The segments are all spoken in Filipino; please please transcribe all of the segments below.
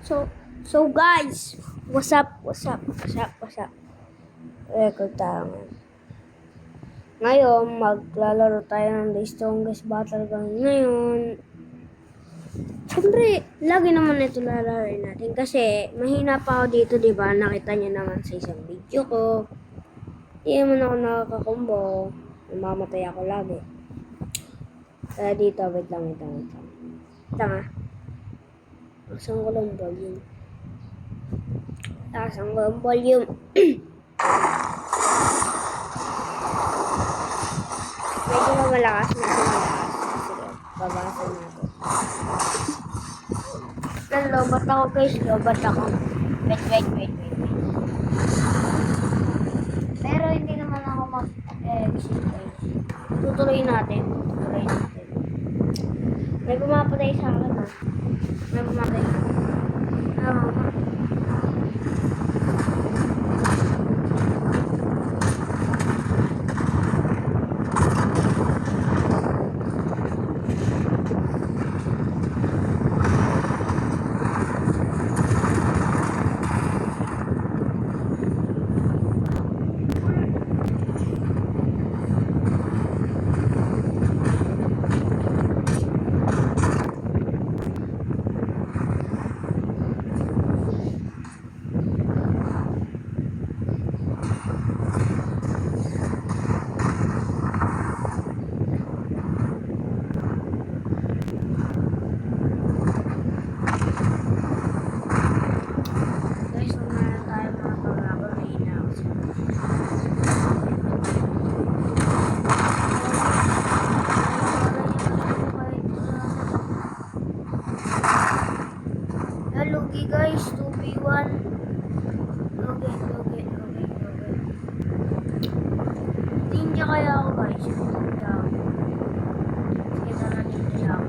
So, so guys, what's up? Record tayo ngayon. Ngayon, maglalaro tayo ng The Strongest Battleground ngayon. Siyempre, lagi naman ito lalaroin natin kasi mahina pa ako dito, di ba? Nakita niyo naman sa isang video ko. Hindi naman ako nakakakumbo. Namamatay ako lagi. Kaya dito, wait lang. Tanga. Laksan ko lang volume. Medyo malakas. Sige, babasan natin. Lobat ako guys, Wait. Pero hindi naman ako mag-exit guys. Tutuloy natin. May pumapatay sa akin ha. Lugi guys, 2v1. Okay. Ninja kaya ako guys. Sige na ninja ako.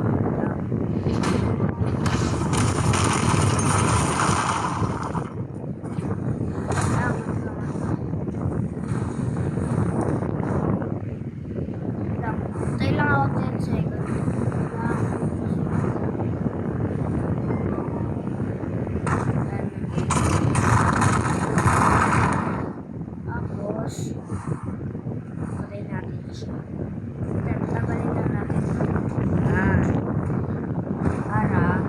Tayo lang ako 10 seconds. Patayin natin siya. Tagalin lang natin. Para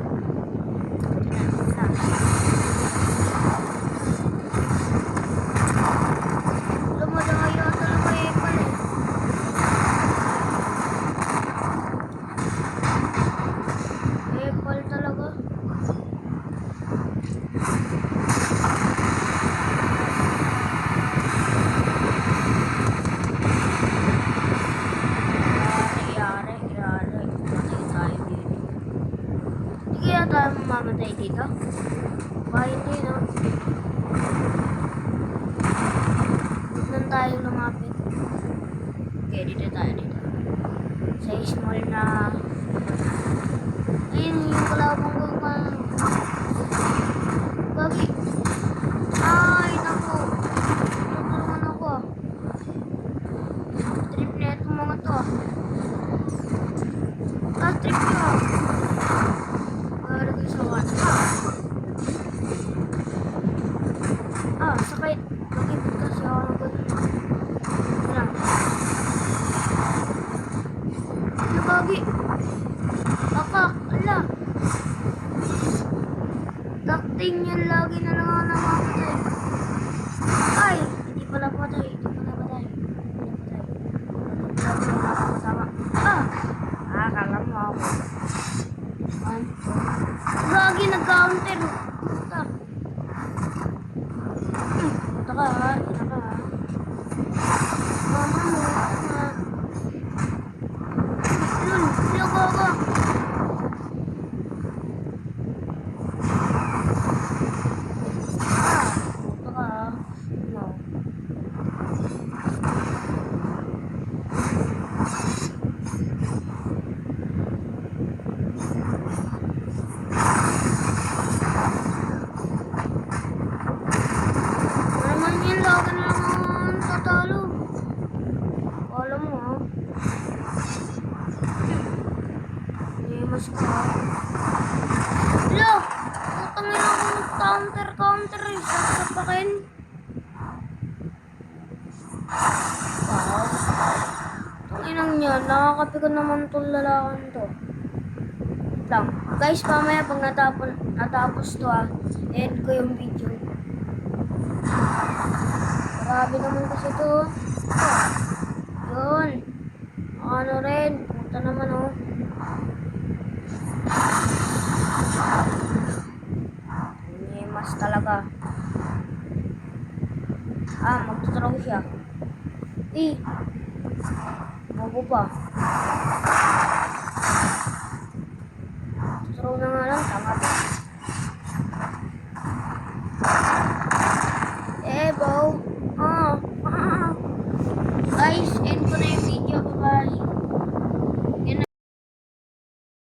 Apple talaga. Kaya tayo mamamatay dito? Bakit hindi, no? Huwag lang tayo lumapit. Okay, dito tayo. Sa small na... Ayun, yung kalabang ko pa. Bagi. Ay, naku. Tutulungan ako. Trip na itong mga to. Trip nyo. Sakit. Bakit kasi ako nagod? Nagagi. Ala. Takting yan lagi na lang ako namamatay. Ay, hindi pala patay. Kala mo ako. Lagi nag-counter. Ito ka ha. Mama mo. Loko ako. Ito ka ha. No. Naman yung logo pakin. Wow. Ang inang niya, nakakapi ko naman tong lalakan to. Wait lang. Guys, mamaya pag natapos to end ko yung video. Grabe naman kasi to. Yun. Ano rin. Puta naman oh. Mas talaga. Magtutraw siya. Bobo pa. Tutraw na nga